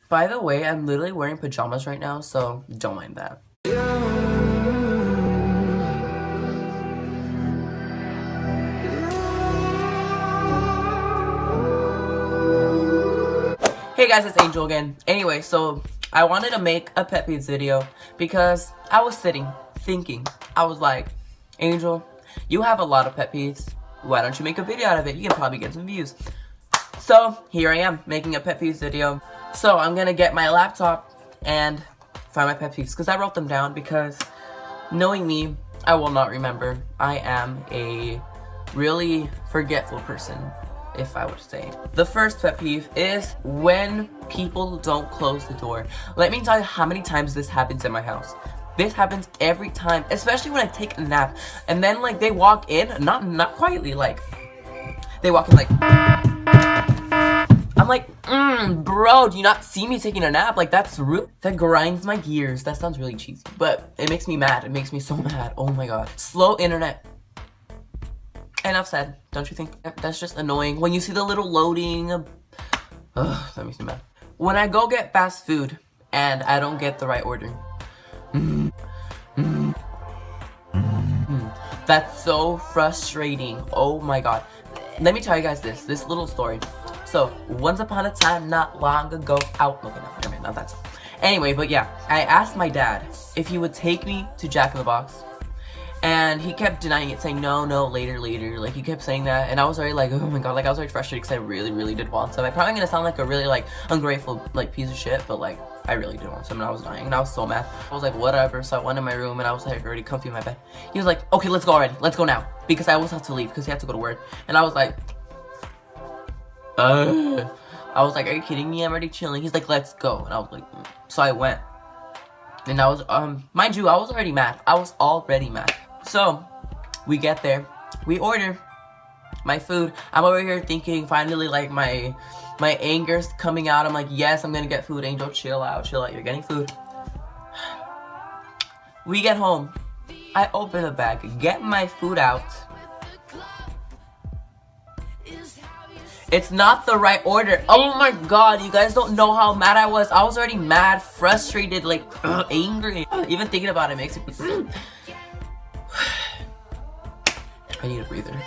By the way, I'm literally wearing pajamas right now, so don't mind that. Hey guys, it's Angel again. Anyway, so I wanted to make a pet peeves video because I was thinking, I was like, Angel, you have a lot of pet peeves. Why don't you make a video out of it? You can probably get some views. So here I am making a pet peeves video. So I'm gonna get my laptop and find my pet peeves because I wrote them down because knowing me, I will not remember. I am a really forgetful person, if I would say. The first pet peeve is when people don't close the door. Let me tell you how many times this happens in my house. This happens every time, especially when I take a nap and then like they walk in, not quietly, like they walk in like, I'm like, bro, do you not see me taking a nap? Like, that's rude. That grinds my gears. That sounds really cheesy, but it makes me mad. It makes me so mad. Oh my god. Slow internet. Enough said, don't you think? That's just annoying. When you see the little loading, ugh, that makes me mad. When I go get fast food and I don't get the right order. That's so frustrating. Oh my god. Let me tell you guys this little story. So, once upon a time, not long ago, not that song. Anyway, but yeah, I asked my dad if he would take me to Jack in the Box. And he kept denying it, saying no, later. Like, he kept saying that, and I was already like, oh my god, like, I was already frustrated because I really did want some. I'm probably gonna sound like a really, like, ungrateful, like, piece of shit, but, like, I really did want some, and I was dying, and I was so mad. I was like, whatever, so I went in my room, and I was, like, already comfy in my bed. He was like, okay, let's go already, let's go now, because I always have to leave, because he had to go to work, and I was like, I was like, are you kidding me? I'm already chilling. He's like, let's go, and I was like, So I went, and I was, mind you, I was already mad. So, we get there, we order my food. I'm over here thinking, finally, like, my anger's coming out. I'm like, yes, I'm gonna get food. Angel, chill out, you're getting food. We get home, I open the bag, get my food out. It's not the right order. Oh my god, you guys don't know how mad I was. I was already mad, frustrated, like, angry. Even thinking about it makes me... I need a breather.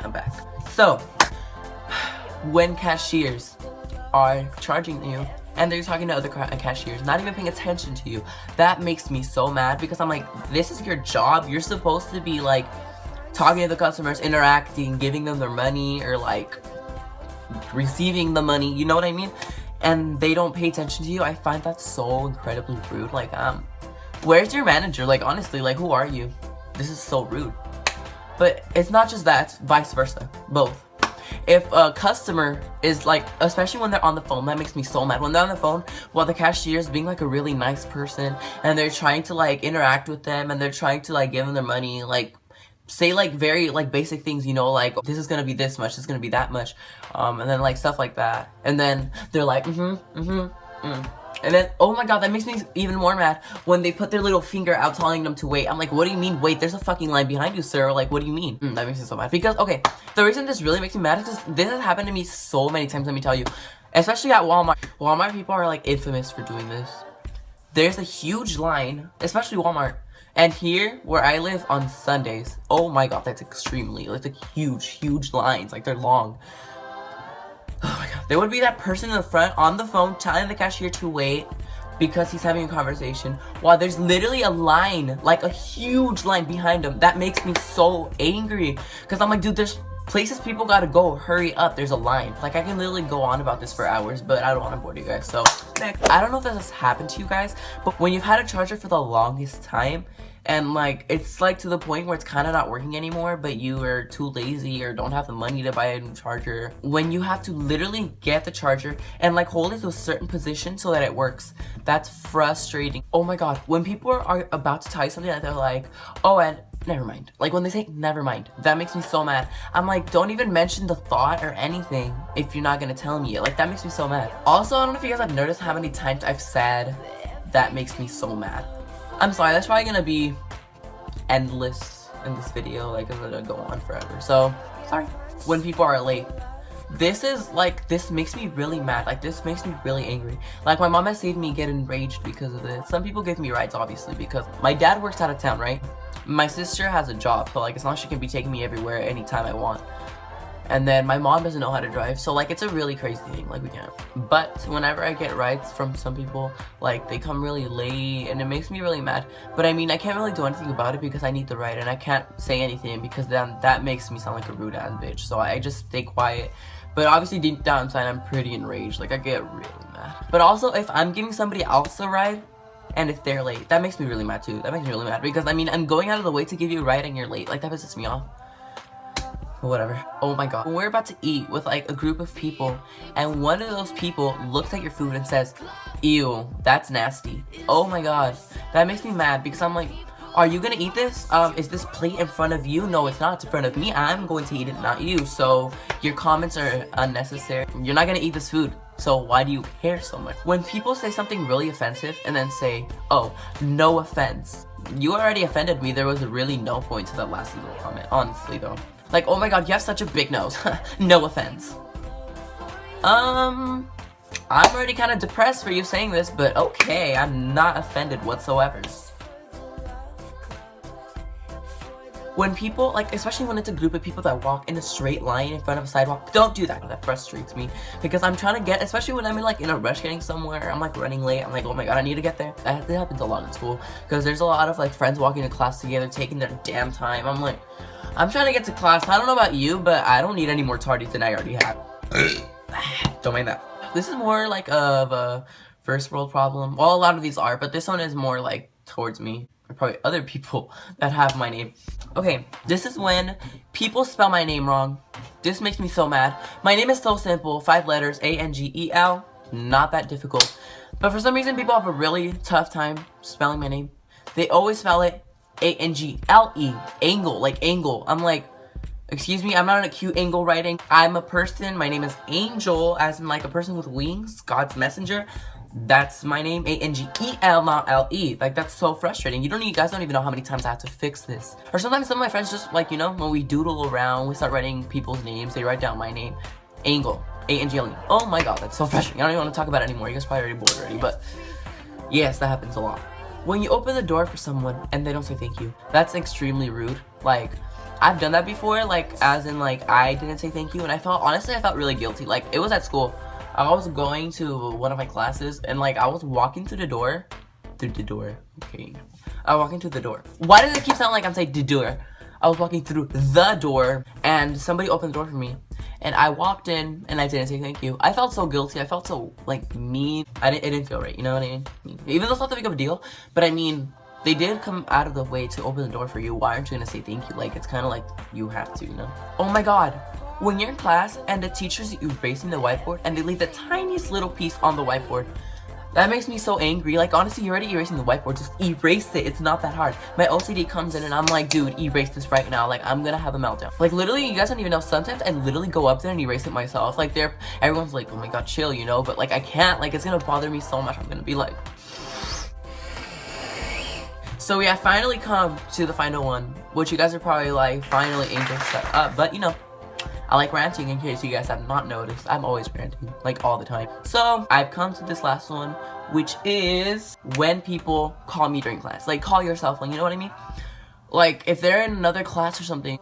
I'm back. So, when cashiers are charging you and they're talking to other cashiers, not even paying attention to you, that makes me so mad because I'm like, this is your job. You're supposed to be like talking to the customers, interacting, giving them their money, or like receiving the money, you know what I mean? And they don't pay attention to you. I find that so incredibly rude. Like, where's your manager? Like, honestly, like, who are you? This is so rude. But it's not just that, vice versa, both. If a customer is like, especially when they're on the phone, that makes me so mad. When they're on the phone while the cashier is being like a really nice person and they're trying to like interact with them and they're trying to like give them their money, like say like very like basic things, you know, like this is gonna be this much, this is gonna be that much, and then like stuff like that, and then they're like and then, oh my god, that makes me even more mad when they put their little finger out telling them to wait. I'm like, what do you mean wait? There's a fucking line behind you, sir. Like, what do you mean? That makes me so mad. Because, okay, the reason this really makes me mad is because this has happened to me so many times, let me tell you. Especially at Walmart. Walmart people are like infamous for doing this. There's a huge line, especially Walmart. And here, where I live on Sundays, oh my god, that's extremely, like huge lines. Like, they're long. Oh my god. There would be that person in the front on the phone telling the cashier to wait because he's having a conversation while there's literally a line, like a huge line behind him. That makes me so angry because I'm like, dude, there's places people gotta go. Hurry up, there's a line. Like, I can literally go on about this for hours, but I don't want to bore you guys. So, next. I don't know if this has happened to you guys, but when you've had a charger for the longest time, and like it's like to the point where it's kind of not working anymore, but you are too lazy or don't have the money to buy a new charger, when you have to literally get the charger and like hold it to a certain position so that it works, that's frustrating. Oh my god, when people are about to tell you something that they're like, oh, and never mind, like when they say never mind, that makes me so mad. I'm like, don't even mention the thought or anything if you're not gonna tell me it. Like, that makes me so mad. Also, I don't know if you guys have noticed how many times I've said that makes me so mad. I'm sorry, that's probably gonna be endless in this video, like it's gonna go on forever, so sorry. When people are late, This makes me really mad. Like, this makes me really angry. Like, my mom has seen me get enraged because of this. Some people give me rides, obviously, because my dad works out of town, right? My sister has a job, so like, it's not like she can be taking me everywhere anytime I want. And then my mom doesn't know how to drive, so like, it's a really crazy thing. Like, we can't. But whenever I get rides from some people, like, they come really late, and it makes me really mad. But I mean, I can't really do anything about it because I need the ride, and I can't say anything because then that makes me sound like a rude ass bitch. So I just stay quiet. But obviously deep down inside, I'm pretty enraged. Like, I get really mad. But also, if I'm giving somebody else a ride, and if they're late, that makes me really mad too. That makes me really mad because I mean, I'm going out of the way to give you a ride and you're late. Like, that pisses me off. But whatever. Oh my god. When we're about to eat with like a group of people and one of those people looks at your food and says, ew, that's nasty. Oh my god. That makes me mad because I'm like, are you gonna eat this? Is this plate in front of you? No, it's not. It's in front of me. I'm going to eat it, not you. So your comments are unnecessary. You're not gonna eat this food. So why do you care so much? When people say something really offensive and then say, oh, no offense. You already offended me. There was really no point to that last little comment. Honestly though. Like, oh my god, you have such a big nose. No offense. I'm already kind of depressed for you saying this, but okay, I'm not offended whatsoever. When people, like, especially when it's a group of people that walk in a straight line in front of a sidewalk, don't do that. That frustrates me because I'm trying to get, especially when I'm in a rush getting somewhere, I'm like running late, I'm like, oh my god, I need to get there. That happens a lot in school because there's a lot of like friends walking to class together, taking their damn time. I'm like, I'm trying to get to class. I don't know about you, but I don't need any more tardies than I already have. Don't mind that. This is more like of a first world problem. Well, a lot of these are, but this one is more like towards me. Or probably other people that have my name. Okay, this is when people spell my name wrong. This makes me so mad. My name is so simple, 5 letters, A-N-G-E-L. Not that difficult. But for some reason, people have a really tough time spelling my name. They always spell it A-N-G-L-E. Angle, like angle. I'm like, excuse me, I'm not an acute angle writing. I'm a person, my name is Angel, as in like a person with wings, God's messenger. That's my name, A-N-G-E-L, not L-E. Like, that's so frustrating. You guys don't even know how many times I have to fix this. Or sometimes some of my friends just, like, you know, when we doodle around, we start writing people's names, they write down my name. Angle, A-N-G-L-E. Oh my god, that's so frustrating. I don't even want to talk about it anymore. You guys are probably already bored already, but yes, that happens a lot. When you open the door for someone and they don't say thank you, that's extremely rude. Like, I've done that before, like, as in, like, I didn't say thank you, and honestly, I felt really guilty. Like, it was at school. I was going to one of my classes and like I was walking through the door. Okay. I was walking through the door. Why does it keep sounding like I'm saying the door? I was walking through the door and somebody opened the door for me. And I walked in and I didn't say thank you. I felt so guilty. I felt so like mean. It didn't feel right, you know what I mean? Even though it's not that big of a deal, but I mean, they did come out of the way to open the door for you. Why aren't you gonna say thank you? Like, it's kind of like you have to, you know? Oh my god. When you're in class and the teacher's erasing the whiteboard and they leave the tiniest little piece on the whiteboard, that makes me so angry. Like, honestly, you're already erasing the whiteboard. Just erase it. It's not that hard. My OCD comes in and I'm like, dude, erase this right now. Like, I'm gonna have a meltdown. Like, literally, you guys don't even know. Sometimes I literally go up there and erase it myself. Like, everyone's like, oh my god, chill, you know? But, like, I can't. Like, it's gonna bother me so much. I'm gonna be like... So, we have finally come to the final one, which you guys are probably like, finally, Angel, shut up. But, you know, I like ranting in case you guys have not noticed. I'm always ranting, like all the time. So, I've come to this last one, which is when people call me during class. Like, call your cell phone, you know what I mean? Like, if they're in another class or something,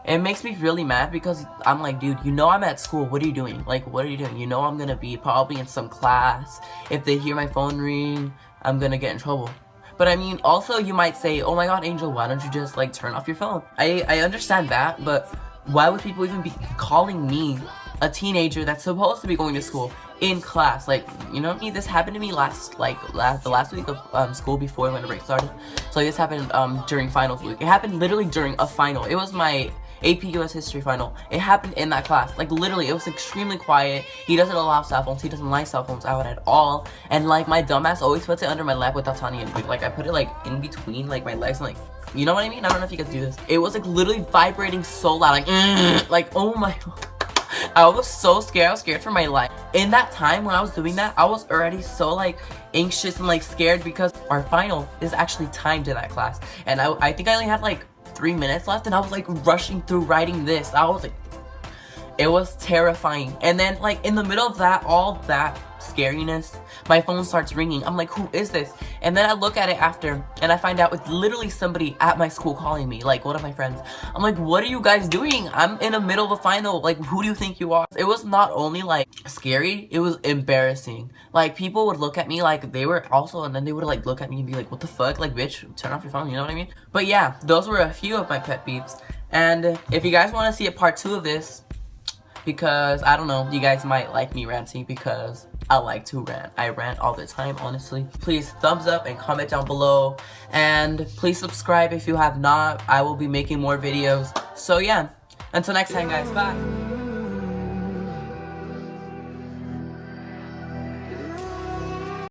it makes me really mad because I'm like, dude, you know I'm at school. What are you doing? Like, what are you doing? You know I'm gonna be probably in some class. If they hear my phone ring, I'm gonna get in trouble. But I mean, also you might say, oh my god, Angel, why don't you just like turn off your phone? I understand that, but why would people even be calling me, a teenager that's supposed to be going to school, in class? Like, you know, this happened to me the last week of school before when the break started. So this happened during finals week. It happened literally during a final. It was my AP US history final. It happened in that class. Like, literally, it was extremely quiet. He doesn't allow cell phones. He doesn't like cell phones out at all. And like, my dumbass always puts it under my lap without telling me. Like, I put it like in between like my legs and like, you know what I mean? I don't know if you guys do this. It was like literally vibrating so loud, like, like, oh my god. I was so scared. I was scared for my life. In that time when I was doing that, I was already so like anxious and like scared because our final is actually timed to that class. And I think I only had like 3 minutes left and I was like rushing through writing this. I was like, It was terrifying. And then like in the middle of that, all that scariness, my phone starts ringing. I'm like, who is this? And then I look at it after and I find out it's literally somebody at my school calling me, like one of my friends. I'm like, what are you guys doing? I'm in the middle of a final. Like, who do you think you are? It was not only like scary, it was embarrassing. Like, people would look at me like they were also, and then they would like look at me and be like, what the fuck? Like, bitch, turn off your phone, you know what I mean? But yeah, those were a few of my pet peeves. And if you guys want to see a part 2 of this, because I don't know, you guys might like me ranting because I like to rant. I rant all the time, honestly. Please thumbs up and comment down below, and please subscribe if you have not. I will be making more videos. So yeah, until next time guys, bye.